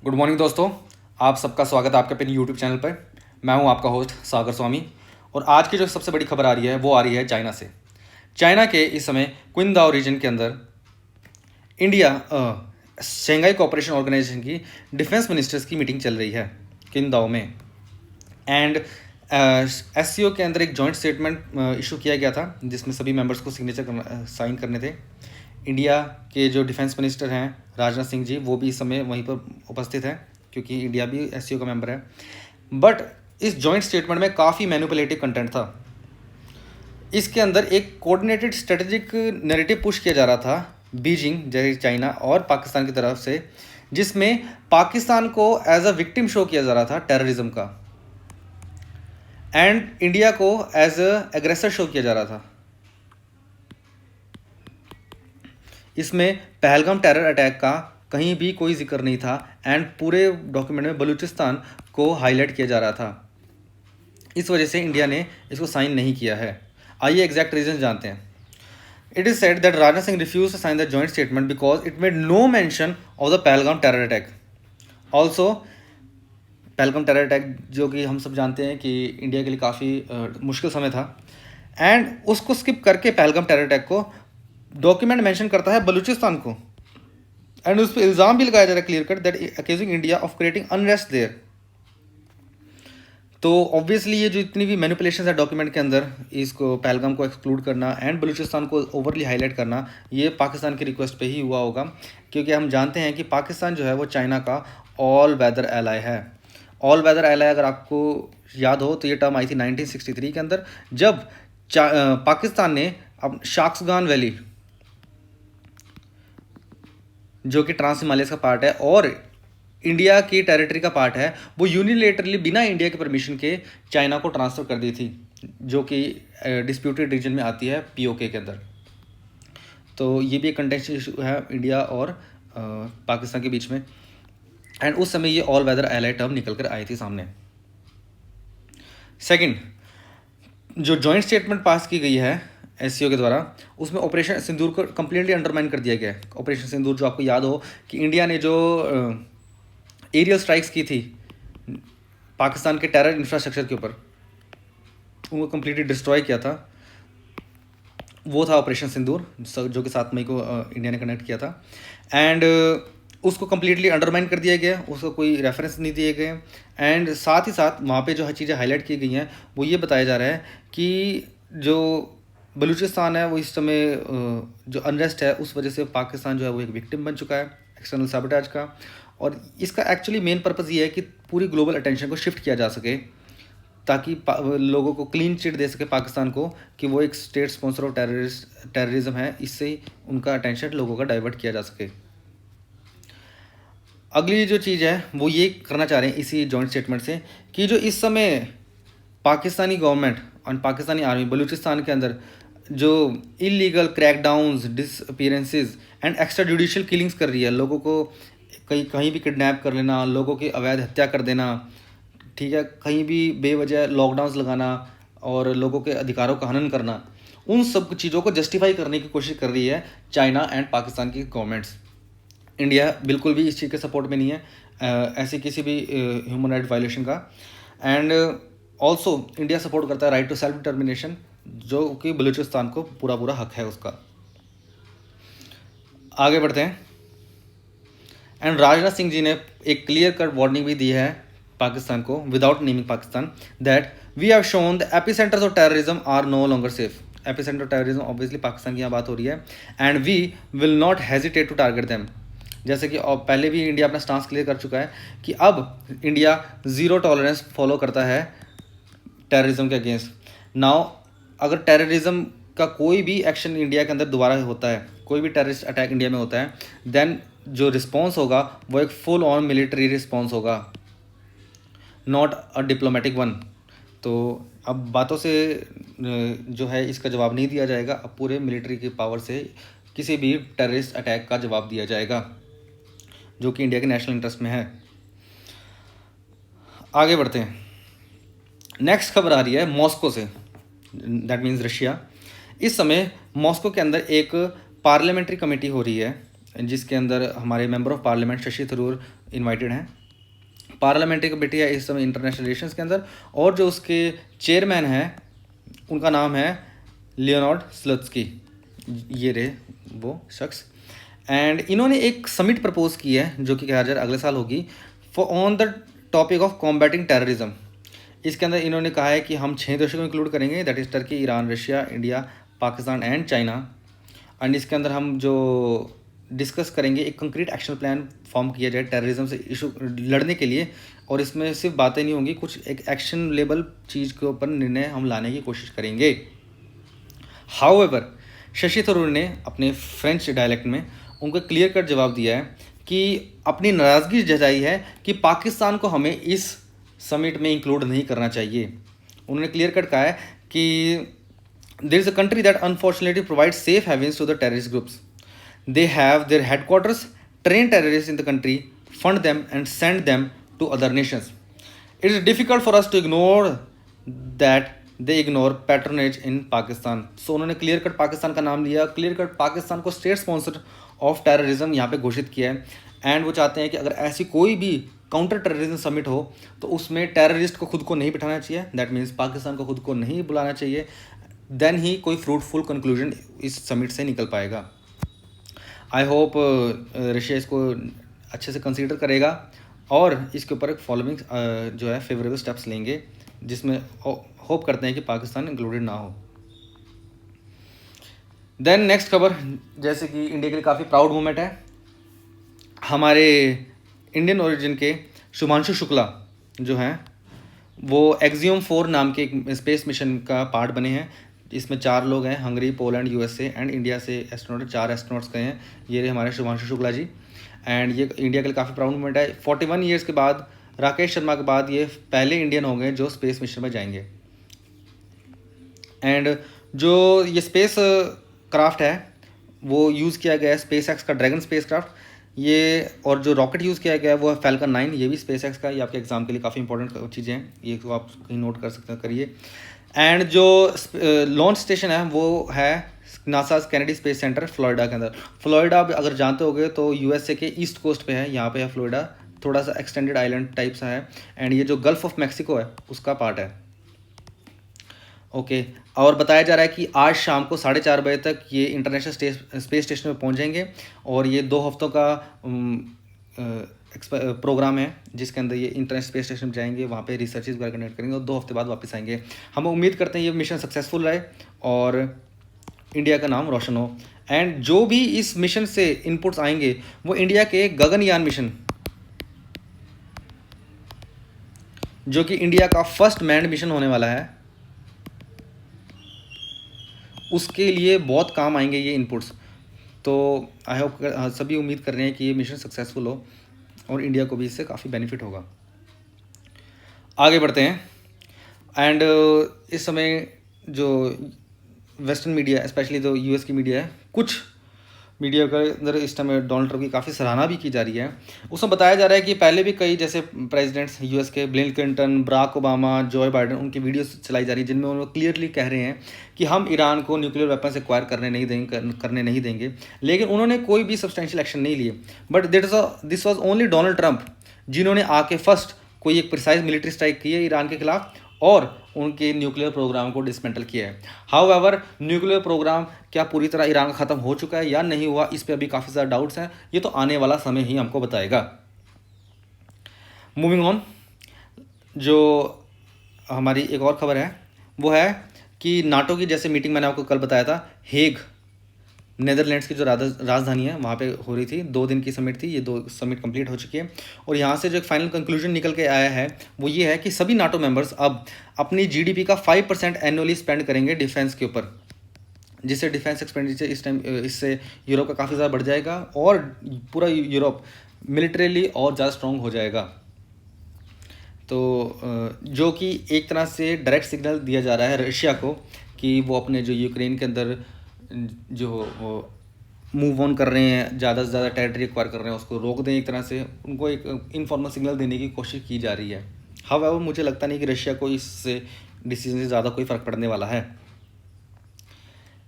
Good morning दोस्तों। आप सबका स्वागत है आपके अपने यूट्यूब चैनल पर। मैं हूं आपका होस्ट सागर स्वामी। और आज की जो सबसे बड़ी खबर आ रही है वो आ रही है चाइना से। चाइना के इस समय क्विंदाओ रीजन के अंदर इंडिया शंघाई कोऑपरेशन ऑर्गेनाइजेशन की डिफेंस मिनिस्टर्स की मीटिंग चल रही है क्विंदाओ में। एंड एससीओ के अंदर एक जॉइंट स्टेटमेंट इशू किया गया था जिसमें सभी मेंबर्स को सिग्नेचर साइन करने थे। इंडिया के जो डिफेंस मिनिस्टर हैं राजनाथ सिंह जी, वो भी इस समय वहीं पर उपस्थित हैं क्योंकि इंडिया भी एससीओ का मेंबर है। बट इस जॉइंट स्टेटमेंट में काफ़ी मैनिपुलेटिव कंटेंट था। इसके अंदर एक कोऑर्डिनेटेड स्ट्रेटेजिक नैरेटिव पुश किया जा रहा था बीजिंग जैसे चाइना और पाकिस्तान की तरफ से, जिसमें पाकिस्तान को एज अ विक्टिम शो किया जा रहा था टेररिज्म का, एंड इंडिया को एज अ एग्रेसर शो किया जा रहा था। इसमें पहलगाम टेरर अटैक का कहीं भी कोई जिक्र नहीं था एंड पूरे डॉक्यूमेंट में बलूचिस्तान को हाईलाइट किया जा रहा था। इस वजह से इंडिया ने इसको साइन नहीं किया है। आइए एग्जैक्ट रीजन जानते हैं। It is said that Rajnath Singh refuse to sign the joint statement because it made no mention of the Pahalgam terror attack. Also Pahalgam terror attack जो कि हम सब जानते हैं कि इंडिया के लिए काफ़ी मुश्किल समय था, एंड उसको स्किप करके पहलगाम टेरर अटैक को डॉक्यूमेंट मेंशन करता है बलूचिस्तान को, एंड उस पर इल्ज़ाम भी लगाया जा रहा है clear cut that accusing India of creating unrest there. तो ऑब्वियसली ये जो इतनी भी मैनिपुलेशन है डॉक्यूमेंट के अंदर, इसको पहलगाम को एक्सक्लूड करना एंड बलूचिस्तान को ओवरली हाईलाइट करना, ये पाकिस्तान की रिक्वेस्ट पे ही हुआ होगा क्योंकि हम जानते हैं कि पाकिस्तान जो है वो चाइना का ऑल वेदर एलाई है। ऑल वेदर एलाई अगर आपको याद हो तो ये टर्म आई थी 1963 के अंदर, जब पाकिस्तान ने अब शाक्सगान वैली जो कि ट्रांस हिमालयस का पार्ट है और इंडिया की टेरिटरी का पार्ट है, वो यूनिलेटरली बिना इंडिया के परमिशन के चाइना को ट्रांसफ़र कर दी थी, जो कि डिस्प्यूटेड रीजन में आती है पीओके के अंदर। तो ये भी एक कंटेक्स्ट इशू है इंडिया और पाकिस्तान के बीच में, एंड उस समय ये ऑल वेदर एलाई टर्म निकल कर आई थी सामने। सेकंड, जो जॉइंट स्टेटमेंट पास की गई है एससीओ के द्वारा, उसमें ऑपरेशन सिंदूर को कंप्लीटली अंडरमाइन कर दिया गया है। ऑपरेशन सिंदूर जो आपको याद हो कि इंडिया ने जो एरियल स्ट्राइक्स की थी पाकिस्तान के टेरर इंफ्रास्ट्रक्चर के ऊपर, उनको कंप्लीटली डिस्ट्रॉय किया था, वो था ऑपरेशन सिंदूर जो कि 7 मई को इंडिया ने कंडक्ट किया था। एंड उसको कंप्लीटली अंडरमाइन कर दिया गया, उसको कोई रेफरेंस नहीं दिए गए। एंड साथ ही साथ वहाँ पे जो चीज़ें हाईलाइट की गई हैं वो ये बताया जा रहा है कि जो बलूचिस्तान है वो इस समय जो अनरेस्ट है उस वजह से पाकिस्तान जो है वो एक विक्टिम बन चुका है एक्सटर्नल सैबोटेज का। और इसका एक्चुअली मेन पर्पज़ ये है कि पूरी ग्लोबल अटेंशन को शिफ्ट किया जा सके ताकि लोगों को क्लीन चिट दे सके पाकिस्तान को कि वो एक स्टेट स्पॉन्सर ऑफ टेररिज्म है, इससे उनका अटेंशन लोगों का डाइवर्ट किया जा सके। अगली जो चीज़ है वो ये करना चाह रहे हैं इसी जॉइंट स्टेटमेंट से कि जो इस समय पाकिस्तानी गवर्नमेंट और पाकिस्तानी आर्मी बलूचिस्तान के अंदर जो illegal crackdowns, disappearances and extra judicial killings कर रही है, लोगों को कहीं भी किडनैप कर लेना, लोगों की अवैध हत्या कर देना, ठीक है, कहीं भी बेवजह लॉकडाउन्स लगाना और लोगों के अधिकारों का हनन करना, उन सब चीज़ों को जस्टिफाई करने की कोशिश कर रही है चाइना एंड पाकिस्तान की गवर्नमेंट्स। इंडिया बिल्कुल भी इस चीज़ के सपोर्ट में नहीं है ऐसी किसी भी ह्यूमन राइट वायलेशन का। एंड ऑल्सो इंडिया सपोर्ट करता है राइट टू सेल्फ डिटर्मिनेशन, जो कि बलूचिस्तान को पूरा पूरा हक है उसका। आगे बढ़ते हैं। एंड राजनाथ सिंह जी ने एक क्लियर कट वार्निंग भी दी है पाकिस्तान को without naming Pakistan, that we have shown the epicentres of terrorism are no longer safe. Epicentre of terrorism obviously Pakistan की यहाँ बात हो रही है, and we will not hesitate to target them. जैसे कि पहले भी इंडिया अपना स्टांस क्लियर कर चुका है कि अब इंडिया ज़ीरो टॉलरेंस फॉलो करता है टेररिज्म के अगेंस्ट। नाउ अगर टेररिज्म का कोई भी एक्शन इंडिया के अंदर दोबारा होता है, कोई भी टेररिस्ट अटैक इंडिया में होता है, देन जो रिस्पॉन्स होगा वो एक फुल ऑन मिलिट्री रिस्पॉन्स होगा, नॉट अ डिप्लोमेटिक वन। तो अब बातों से जो है इसका जवाब नहीं दिया जाएगा, अब पूरे मिलिट्री की पावर से किसी भी टेररिस्ट अटैक का जवाब दिया जाएगा, जो कि इंडिया के नेशनल इंटरेस्ट में है। आगे बढ़ते हैं। नेक्स्ट खबर आ रही है मॉस्को से, दैट मीन्स रशिया। इस समय मॉस्को के अंदर एक पार्लियामेंट्री कमेटी हो रही है जिसके अंदर हमारे member of parliament Shashi Tharoor invited हैं। पार्लियामेंट्री कमेटी है इस समय इंटरनेशनल रिलेशंस के अंदर, और जो उसके चेयरमैन हैं उनका नाम है लियोनार्ड स्लुत्स्की, ये रहे वो शख्स। एंड इन्होंने एक समिट प्रपोज की है जो कि 2000 अगले साल होगी, for on the topic of combating terrorism. इसके अंदर इन्होंने कहा है कि हम 6 देशों को इंक्लूड करेंगे, that is Turkey, Iran, Russia, India, Pakistan and China. And इसके अंदर हम जो डिस्कस करेंगे एक कंक्रीट एक्शन प्लान फॉर्म किया जाए टेररिज्म से इशू लड़ने के लिए, और इसमें सिर्फ बातें नहीं होंगी, कुछ एक एक्शन लेबल चीज़ के ऊपर निर्णय हम लाने की कोशिश करेंगे। हाउएवर शशि थरूर ने अपने फ्रेंच डायलेक्ट में उनको क्लियर कट जवाब दिया है कि अपनी नाराज़गी जताई है कि पाकिस्तान को हमें इस समिट में इंक्लूड नहीं करना चाहिए। उन्होंने क्लियर कट कहा है कि there is a country that unfortunately provide safe havens to the terrorist groups, they have their headquarters, train terrorist in the country, fund them and send them to other nations. It is difficult for us to ignore that they ignore patronage in Pakistan. So उन्होंने clear cut Pakistan का नाम लिया, clear cut Pakistan को state sponsor of terrorism यहाँ पे घोषित किया है। एंड वो चाहते हैं कि अगर ऐसी कोई भी काउंटर टेररिज्म समिट हो तो उसमें टेररिस्ट को खुद को नहीं बिठाना चाहिए, दैट मीन्स पाकिस्तान को खुद को नहीं बुलाना चाहिए, देन ही कोई फ्रूटफुल कंक्लूजन इस समिट से निकल पाएगा। आई होप रशिया इसको अच्छे से कंसीडर करेगा और इसके ऊपर एक फॉलोइंग जो है फेवरेबल स्टेप्स लेंगे, जिसमें होप करते हैं कि पाकिस्तान इंक्लूडेड ना हो। देन नेक्स्ट खबर, जैसे कि इंडिया के लिए काफ़ी प्राउड मोमेंट है, हमारे इंडियन ओरिजिन के शुभांशु शुक्ला जो हैं वो एक्सियम 4 नाम के एक स्पेस मिशन का पार्ट बने हैं। इसमें 4 लोग हैं, Hungary, Poland, USA and India से एस्ट्रोनॉट, 4 एस्ट्रोनॉट्स गए हैं। ये रहे हमारे शुभांशु शुक्ला जी। एंड ये इंडिया के लिए काफ़ी प्राउड मोमेंट है। 41 ईयर्स के बाद राकेश शर्मा के बाद ये पहले इंडियन हो गए जो स्पेस मिशन में जाएंगे। एंड जो ये स्पेस क्राफ्ट है वो यूज़ किया गया है स्पेस एक्स का ड्रैगन स्पेस क्राफ्ट, ये, और जो रॉकेट यूज़ किया गया है वो है फैल्कन 9, ये भी स्पेस एक्स का। ये आपके एग्जाम के लिए काफ़ी इंपॉर्टेंट चीज़ें हैं, ये तो आप कहीं नोट कर सकते हैं, करिए। एंड जो लॉन्च स्टेशन है वो है NASA Kennedy space centre Florida के अंदर। फ्लोरिडा अगर जानते होगे तो यूएसए के ईस्ट कोस्ट पे है, यहाँ पे है फ्लोरिडा, थोड़ा सा एक्सटेंडेड आइलैंड टाइप सा है। एंड ये जो गल्फ ऑफ मैक्सिको है उसका पार्ट है। ओके, और बताया जा रहा है कि आज शाम को 4:30 बजे तक ये इंटरनेशनल स्पेस स्टेशन में पहुंचेंगे, और ये 2 हफ्तों का प्रोग्राम है जिसके अंदर ये इंटरनेशनल स्पेस स्टेशन जाएंगे, वहाँ पे रिसर्चेज वगैरह कंडक्ट करेंगे और 2 हफ्ते बाद वापस आएंगे। हम उम्मीद करते हैं ये मिशन सक्सेसफुल रहे और इंडिया का नाम रोशन हो। एंड जो भी इस मिशन से इनपुट्स आएंगे वो इंडिया के गगनयान मिशन, जो कि इंडिया का फर्स्ट मैन्ड मिशन होने वाला है, उसके लिए बहुत काम आएंगे ये इनपुट्स। तो आई होप सभी उम्मीद कर रहे हैं कि ये मिशन सक्सेसफुल हो और इंडिया को भी इससे काफ़ी बेनिफिट होगा। आगे बढ़ते हैं। एंड इस समय जो वेस्टर्न मीडिया, स्पेशली जो यूएस की मीडिया है, कुछ मीडिया के अंदर इस टाइम डोनाल्ड ट्रंप की काफ़ी सराहना भी की जा रही है। उसमें बताया जा रहा है कि पहले भी कई जैसे प्रेसिडेंट्स यूएस के, बिल क्लिंटन, बराक ओबामा, जो बाइडन, उनकी वीडियोस चलाई जा रही है जिनमें उन्होंने क्लियरली कह रहे हैं कि हम ईरान को न्यूक्लियर वेपन्स एक्वायर करने नहीं देंगे, लेकिन उन्होंने कोई भी सब्सटेंशियल एक्शन नहीं लिए। But this was only Donald Trump जिन्होंने आके फर्स्ट कोई एक प्रिसाइज मिलिट्री स्ट्राइक की है ईरान के खिलाफ और उनके न्यूक्लियर प्रोग्राम को डिसमेंटल किया है। हाउएवर न्यूक्लियर प्रोग्राम क्या पूरी तरह ईरान का ख़त्म हो चुका है या नहीं हुआ, इस पे अभी काफ़ी ज़्यादा डाउट्स हैं, ये तो आने वाला समय ही हमको बताएगा। मूविंग ऑन, जो हमारी एक और खबर है वो है कि नाटो की जैसे मीटिंग मैंने आपको कल बताया था, हेग नेदरलैंड्स की जो राजधानी है वहाँ पे हो रही थी, 2 दिन की समिट थी, ये 2 समिट कंप्लीट हो चुकी है। और यहाँ से जो एक फाइनल कंक्लूजन निकल के आया है वो ये है कि सभी नाटो मेंबर्स अब अपनी जीडीपी का 5% एनुअली स्पेंड करेंगे डिफेंस के ऊपर, जिससे डिफेंस एक्सपेंडिचर इस टाइम इससे यूरोप का काफ़ी ज़्यादा बढ़ जाएगा और पूरा यूरोप मिलिट्रीली और ज़्यादा स्ट्रॉन्ग हो जाएगा। तो जो कि एक तरह से डायरेक्ट सिग्नल दिया जा रहा है रशिया को कि वो अपने जो यूक्रेन के अंदर जो वो मूव ऑन कर रहे हैं, ज़्यादा से ज़्यादा टेरिटरी एक्वायर कर रहे हैं, उसको रोक दें। एक तरह से उनको एक इनफॉर्मल सिग्नल देने की कोशिश की जा रही है। हाउएवर मुझे लगता नहीं कि रशिया को इससे डिसीजन से ज़्यादा कोई फ़र्क पड़ने वाला है।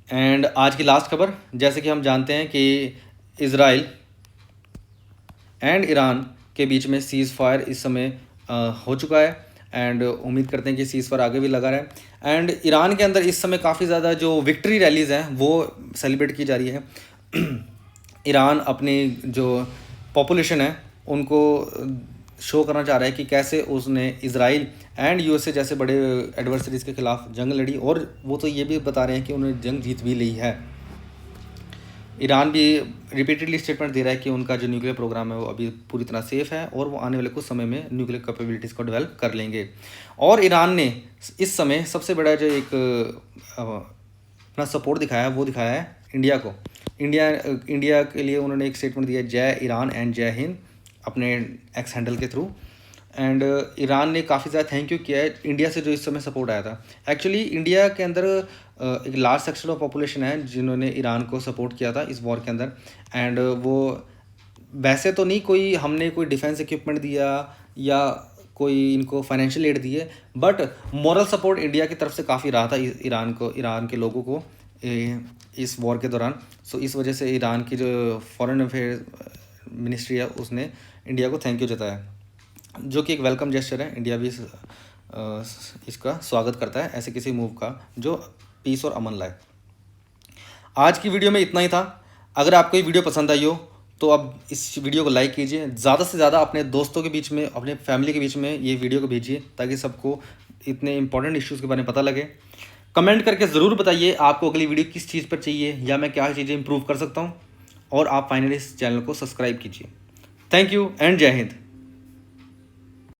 एंड आज की लास्ट खबर, जैसे कि हम जानते हैं कि इज़राइल एंड ईरान के बीच में सीज़ फायर इस समय हो चुका है, एंड उम्मीद करते हैं कि सीज़ फायर आगे भी लगा रहे। एंड ईरान के अंदर इस समय काफ़ी ज़्यादा जो विक्ट्री रैलीज़ हैं वो सेलिब्रेट की जा रही है। ईरान अपनी जो पॉपुलेशन है उनको शो करना चाह रहा है कि कैसे उसने इजराइल एंड यूएसए जैसे बड़े एडवर्सरीज के खिलाफ जंग लड़ी, और वो तो ये भी बता रहे हैं कि उन्होंने जंग जीत भी ली है। ईरान भी रिपीटेडली स्टेटमेंट दे रहा है कि उनका जो न्यूक्लियर प्रोग्राम है वो अभी पूरी तरह सेफ़ है और वो आने वाले कुछ समय में न्यूक्लियर कैपेबिलिटीज़ को डेवलप कर लेंगे। और ईरान ने इस समय सबसे बड़ा जो एक अपना सपोर्ट दिखाया है वो दिखाया है इंडिया को। इंडिया के लिए उन्होंने एक स्टेटमेंट दिया, जय ईरान एंड जय हिंद, अपने एक्स हैंडल के थ्रू। एंड ईरान ने काफ़ी ज़्यादा थैंक यू किया है इंडिया से जो इस समय सपोर्ट आया था। एक्चुअली इंडिया के अंदर एक लार्ज सेक्शन ऑफ पॉपुलेशन है जिन्होंने ईरान को सपोर्ट किया था इस वॉर के अंदर। एंड वो वैसे तो नहीं कोई हमने कोई डिफेंस इक्विपमेंट दिया या कोई इनको फाइनेंशियल एड दी है, बट मॉरल सपोर्ट इंडिया की तरफ से काफ़ी रहा था ईरान के लोगों को इस वॉर के दौरान। सो इस वजह से ईरान की जो फॉरेन अफेयर मिनिस्ट्री है उसने इंडिया को थैंक यू जताया, जो कि एक वेलकम जेस्चर है। इंडिया भी इसका स्वागत करता है ऐसे किसी मूव का जो पीस और अमन लाए। आज की वीडियो में इतना ही था। अगर आपको ये वीडियो पसंद आई हो तो आप इस वीडियो को लाइक कीजिए, ज़्यादा से ज़्यादा अपने दोस्तों के बीच में, अपने फैमिली के बीच में ये वीडियो को भेजिए ताकि सबको इतने इंपॉर्टेंट इश्यूज़ के बारे में पता लगे। कमेंट करके ज़रूर बताइए आपको अगली वीडियो किस चीज़ पर चाहिए या मैं क्या चीज़ें इंप्रूव कर सकता हूँ, और आप फाइनली इस चैनल को सब्सक्राइब कीजिए। थैंक यू एंड जय हिंद।